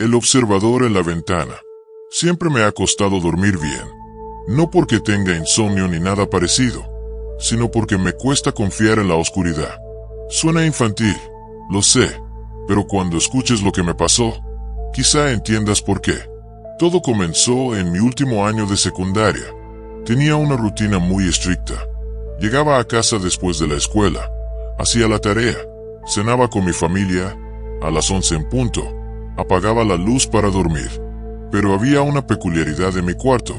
El observador en la ventana. Siempre me ha costado dormir bien. No porque tenga insomnio ni nada parecido, sino porque me cuesta confiar en la oscuridad. Suena infantil, lo sé, pero cuando escuches lo que me pasó, quizá entiendas por qué. Todo comenzó en mi último año de secundaria. Tenía una rutina muy estricta. Llegaba a casa después de la escuela, hacía la tarea, cenaba con mi familia, a las 11 en punto, apagaba la luz para dormir. Pero había una peculiaridad en mi cuarto.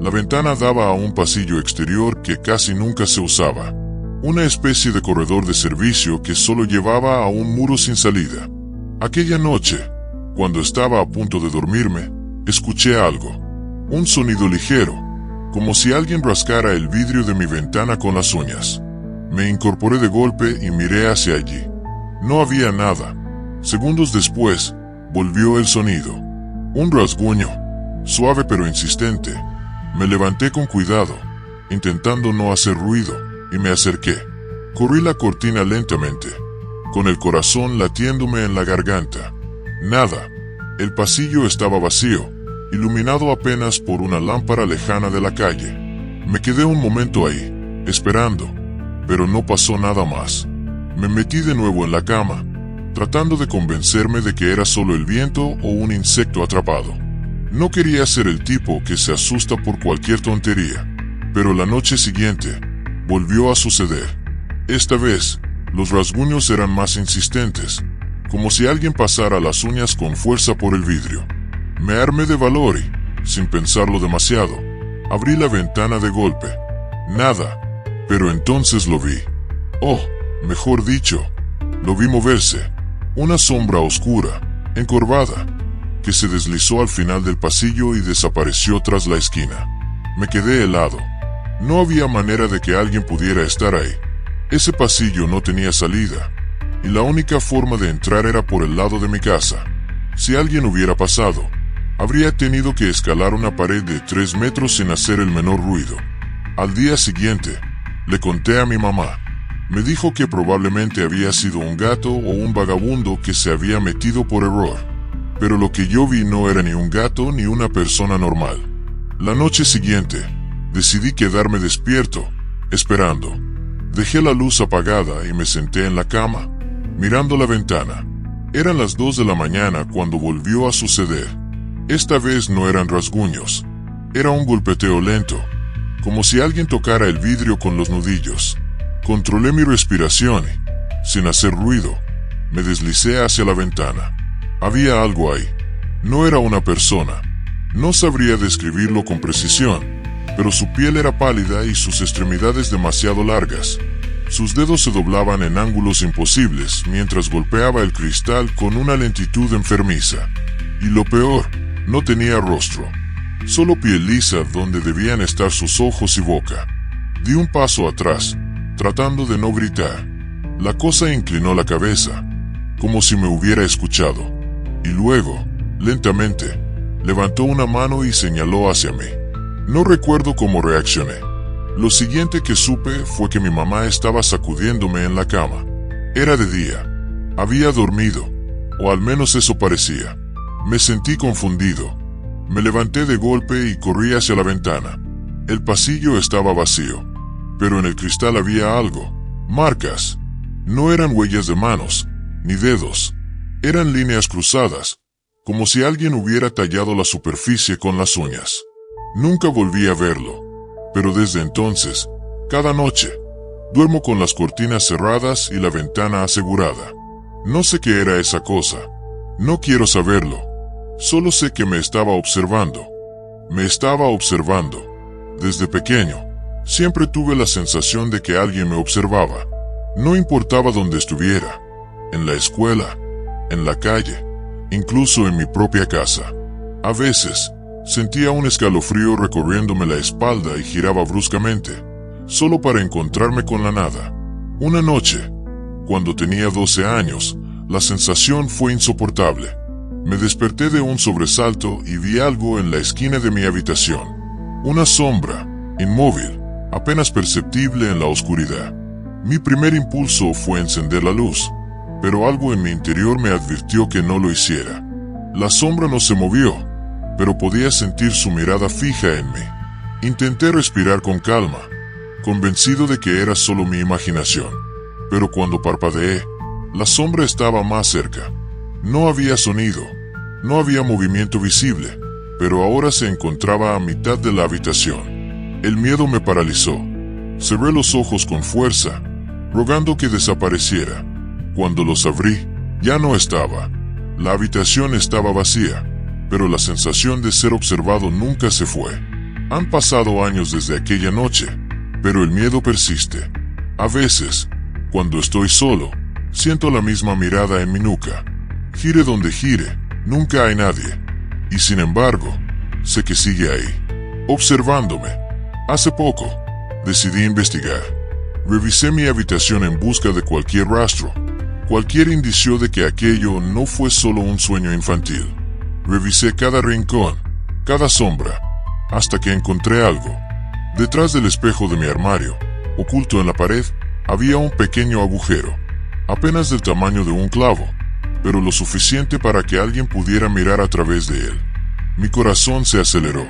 La ventana daba a un pasillo exterior que casi nunca se usaba. Una especie de corredor de servicio que solo llevaba a un muro sin salida. Aquella noche, cuando estaba a punto de dormirme, escuché algo. Un sonido ligero, como si alguien rascara el vidrio de mi ventana con las uñas. Me incorporé de golpe y miré hacia allí. No había nada. Segundos después, volvió el sonido. Un rasguño, suave pero insistente. Me levanté con cuidado, intentando no hacer ruido, y me acerqué. Corrí la cortina lentamente, con el corazón latiéndome en la garganta. Nada. El pasillo estaba vacío, iluminado apenas por una lámpara lejana de la calle. Me quedé un momento ahí, esperando, pero no pasó nada más. Me metí de nuevo en la cama, tratando de convencerme de que era solo el viento o un insecto atrapado. No quería ser el tipo que se asusta por cualquier tontería, pero la noche siguiente volvió a suceder. Esta vez, los rasguños eran más insistentes, como si alguien pasara las uñas con fuerza por el vidrio. Me armé de valor y, sin pensarlo demasiado, abrí la ventana de golpe. Nada, pero entonces lo vi. Oh, mejor dicho, lo vi moverse. Una sombra oscura, encorvada, que se deslizó al final del pasillo y desapareció tras la esquina. Me quedé helado. No había manera de que alguien pudiera estar ahí. Ese pasillo no tenía salida, y la única forma de entrar era por el lado de mi casa. Si alguien hubiera pasado, habría tenido que escalar una pared de 3 metros sin hacer el menor ruido. Al día siguiente, le conté a mi mamá. Me dijo que probablemente había sido un gato o un vagabundo que se había metido por error. Pero lo que yo vi no era ni un gato ni una persona normal. La noche siguiente, decidí quedarme despierto, esperando. Dejé la luz apagada y me senté en la cama, mirando la ventana. Eran las 2 de la mañana cuando volvió a suceder. Esta vez no eran rasguños. Era un golpeteo lento, como si alguien tocara el vidrio con los nudillos. Controlé mi respiración y, sin hacer ruido, me deslicé hacia la ventana. Había algo ahí. No era una persona. No sabría describirlo con precisión, pero su piel era pálida y sus extremidades demasiado largas. Sus dedos se doblaban en ángulos imposibles mientras golpeaba el cristal con una lentitud enfermiza. Y lo peor, no tenía rostro. Solo piel lisa donde debían estar sus ojos y boca. Di un paso atrás, tratando de no gritar. La cosa inclinó la cabeza, como si me hubiera escuchado. Y luego, lentamente, levantó una mano y señaló hacia mí. No recuerdo cómo reaccioné. Lo siguiente que supe fue que mi mamá estaba sacudiéndome en la cama. Era de día. Había dormido, o al menos eso parecía. Me sentí confundido. Me levanté de golpe y corrí hacia la ventana. El pasillo estaba vacío, pero en el cristal había algo. Marcas. No eran huellas de manos, ni dedos. Eran líneas cruzadas, como si alguien hubiera tallado la superficie con las uñas. Nunca volví a verlo, pero desde entonces, cada noche, duermo con las cortinas cerradas y la ventana asegurada. No sé qué era esa cosa. No quiero saberlo. Solo sé que me estaba observando. Me estaba observando. Desde pequeño, siempre tuve la sensación de que alguien me observaba. No importaba dónde estuviera. En la escuela, en la calle, incluso en mi propia casa. A veces, sentía un escalofrío recorriéndome la espalda y giraba bruscamente, solo para encontrarme con la nada. Una noche, cuando tenía 12 años, la sensación fue insoportable. Me desperté de un sobresalto y vi algo en la esquina de mi habitación. Una sombra, inmóvil, apenas perceptible en la oscuridad. Mi primer impulso fue encender la luz, pero algo en mi interior me advirtió que no lo hiciera. La sombra no se movió, pero podía sentir su mirada fija en mí. Intenté respirar con calma, convencido de que era solo mi imaginación. Pero cuando parpadeé, la sombra estaba más cerca. No había sonido, no había movimiento visible, pero ahora se encontraba a mitad de la habitación. El miedo me paralizó. Cerré los ojos con fuerza, rogando que desapareciera. Cuando los abrí, ya no estaba. La habitación estaba vacía, pero la sensación de ser observado nunca se fue. Han pasado años desde aquella noche, pero el miedo persiste. A veces, cuando estoy solo, siento la misma mirada en mi nuca. Gire donde gire, nunca hay nadie. Y sin embargo, sé que sigue ahí, observándome. Hace poco, decidí investigar. Revisé mi habitación en busca de cualquier rastro, cualquier indicio de que aquello no fue solo un sueño infantil. Revisé cada rincón, cada sombra, hasta que encontré algo. Detrás del espejo de mi armario, oculto en la pared, había un pequeño agujero, apenas del tamaño de un clavo, pero lo suficiente para que alguien pudiera mirar a través de él. Mi corazón se aceleró.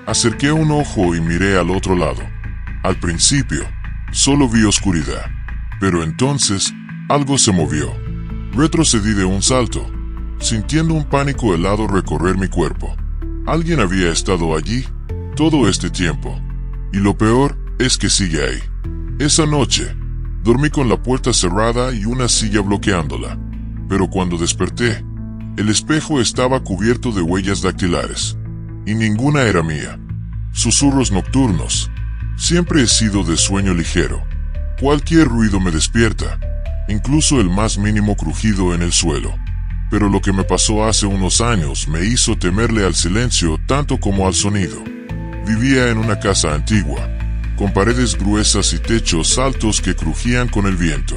Acerqué un ojo y miré al otro lado. Al principio, solo vi oscuridad, pero entonces algo se movió. Retrocedí de un salto, sintiendo un pánico helado recorrer mi cuerpo. Alguien había estado allí todo este tiempo, y lo peor es que sigue ahí. Esa noche, dormí con la puerta cerrada y una silla bloqueándola, pero cuando desperté, el espejo estaba cubierto de huellas dactilares, y ninguna era mía. Susurros nocturnos. Siempre he sido de sueño ligero. Cualquier ruido me despierta, incluso el más mínimo crujido en el suelo. Pero lo que me pasó hace unos años me hizo temerle al silencio tanto como al sonido. Vivía en una casa antigua, con paredes gruesas y techos altos que crujían con el viento.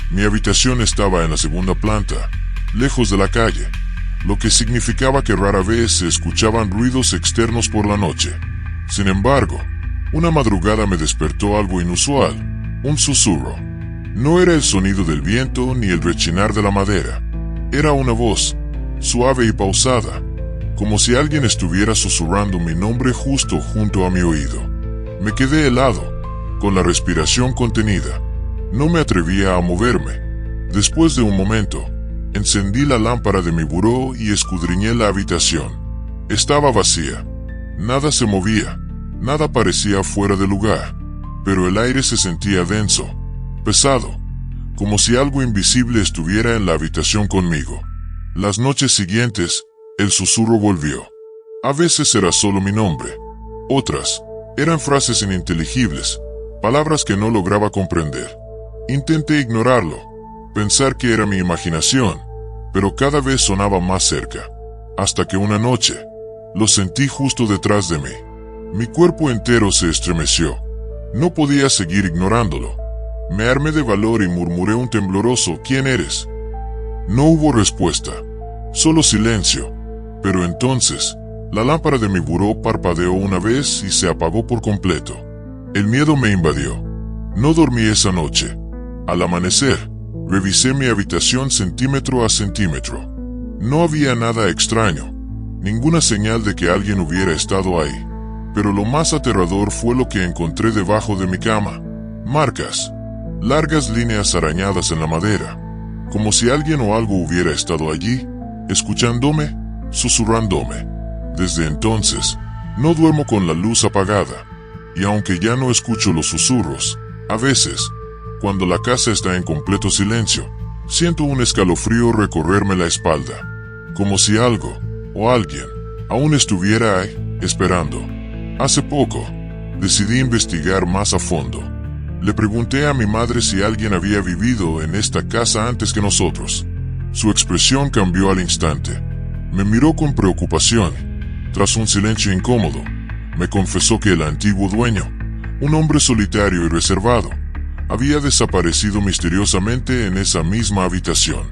Mi habitación estaba en la segunda planta, lejos de la calle, lo que significaba que rara vez se escuchaban ruidos externos por la noche. Sin embargo, una madrugada me despertó algo inusual, un susurro. No era el sonido del viento ni el rechinar de la madera. Era una voz, suave y pausada, como si alguien estuviera susurrando mi nombre justo junto a mi oído. Me quedé helado, con la respiración contenida. No me atrevía a moverme. Después de un momento, encendí la lámpara de mi buró y escudriñé la habitación. Estaba vacía. Nada se movía. Nada parecía fuera de lugar, pero el aire se sentía denso, pesado, como si algo invisible estuviera en la habitación conmigo. Las noches siguientes, el susurro volvió. A veces era solo mi nombre. Otras, eran frases ininteligibles, palabras que no lograba comprender. Intenté ignorarlo, pensar que era mi imaginación, pero cada vez sonaba más cerca. Hasta que una noche, lo sentí justo detrás de mí. Mi cuerpo entero se estremeció. No podía seguir ignorándolo. Me armé de valor y murmuré un tembloroso «¿Quién eres?». No hubo respuesta, solo silencio. Pero entonces, la lámpara de mi buró parpadeó una vez y se apagó por completo. El miedo me invadió. No dormí esa noche. Al amanecer, revisé mi habitación centímetro a centímetro. No había nada extraño, ninguna señal de que alguien hubiera estado ahí. Pero lo más aterrador fue lo que encontré debajo de mi cama. Marcas. Largas líneas arañadas en la madera. Como si alguien o algo hubiera estado allí, escuchándome, susurrándome. Desde entonces, no duermo con la luz apagada. Y aunque ya no escucho los susurros, a veces, cuando la casa está en completo silencio, siento un escalofrío recorrerme la espalda. Como si algo, o alguien, aún estuviera ahí, esperando. Hace poco, decidí investigar más a fondo. Le pregunté a mi madre si alguien había vivido en esta casa antes que nosotros. Su expresión cambió al instante. Me miró con preocupación. Tras un silencio incómodo, me confesó que el antiguo dueño, un hombre solitario y reservado, había desaparecido misteriosamente en esa misma habitación.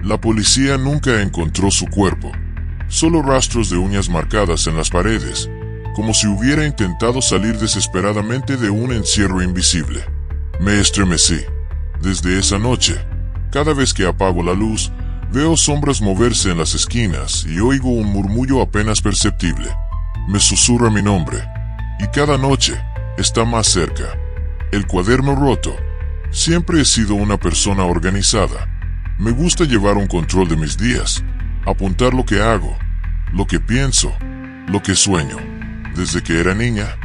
La policía nunca encontró su cuerpo, solo rastros de uñas marcadas en las paredes, como si hubiera intentado salir desesperadamente de un encierro invisible. Me estremecí. Desde esa noche, cada vez que apago la luz, Veo sombras moverse en las esquinas y oigo un murmullo apenas perceptible. Me susurra mi nombre. Y cada noche está más cerca. El cuaderno roto. Siempre he sido una persona organizada. Me gusta llevar un control de mis días, apuntar lo que hago, lo que pienso, lo que sueño. Desde que era niña,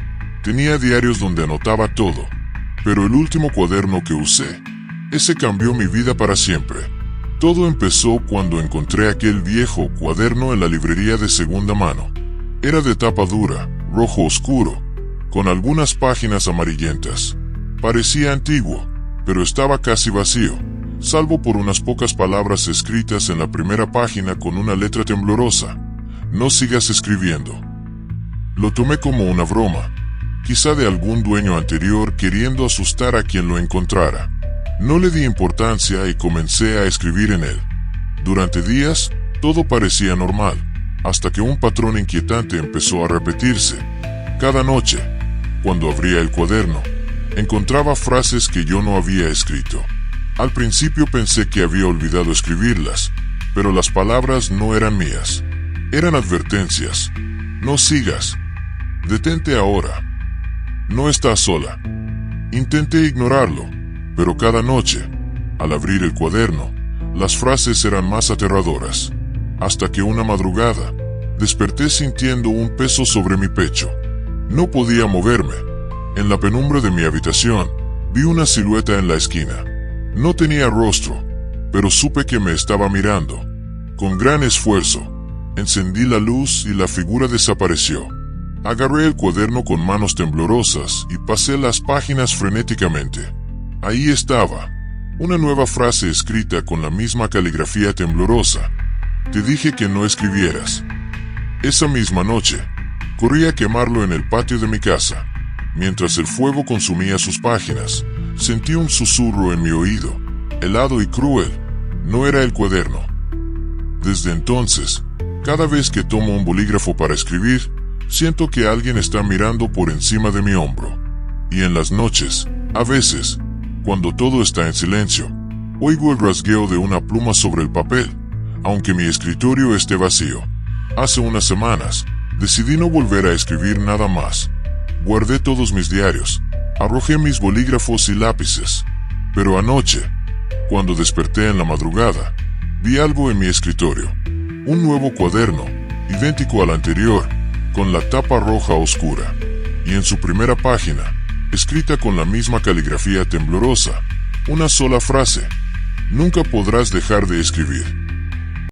tenía diarios donde anotaba todo. Pero el último cuaderno que usé, ese cambió mi vida para siempre. Todo empezó cuando encontré aquel viejo cuaderno en la librería de segunda mano. Era de tapa dura, rojo oscuro, con algunas páginas amarillentas. Parecía antiguo, pero estaba casi vacío, salvo por unas pocas palabras escritas en la primera página con una letra temblorosa. No sigas escribiendo. Lo tomé como una broma, quizá de algún dueño anterior queriendo asustar a quien lo encontrara. No le di importancia y comencé a escribir en él. Durante días, todo parecía normal, hasta que un patrón inquietante empezó a repetirse. Cada noche, cuando abría el cuaderno, encontraba frases que yo no había escrito. Al principio pensé que había olvidado escribirlas, pero las palabras no eran mías. Eran advertencias. No sigas. Detente ahora. No estás sola. Intenté ignorarlo, pero cada noche, al abrir el cuaderno, las frases eran más aterradoras. Hasta que una madrugada, desperté sintiendo un peso sobre mi pecho. No podía moverme. En la penumbra de mi habitación, vi una silueta en la esquina. No tenía rostro, pero supe que me estaba mirando. Con gran esfuerzo, encendí la luz y la figura desapareció. Agarré el cuaderno con manos temblorosas y pasé las páginas frenéticamente. Ahí estaba, una nueva frase escrita con la misma caligrafía temblorosa. Te dije que no escribieras. Esa misma noche, corrí a quemarlo en el patio de mi casa. Mientras el fuego consumía sus páginas, sentí un susurro en mi oído, helado y cruel. No era el cuaderno. Desde entonces, cada vez que tomo un bolígrafo para escribir, siento que alguien está mirando por encima de mi hombro. Y en las noches, a veces, cuando todo está en silencio, oigo el rasgueo de una pluma sobre el papel, aunque mi escritorio esté vacío. Hace unas semanas, decidí no volver a escribir nada más. Guardé todos mis diarios, arrojé mis bolígrafos y lápices. Pero anoche, cuando desperté en la madrugada, vi algo en mi escritorio. Un nuevo cuaderno, idéntico al anterior, con la tapa roja oscura. Y en su primera página, escrita con la misma caligrafía temblorosa, una sola frase: nunca podrás dejar de escribir.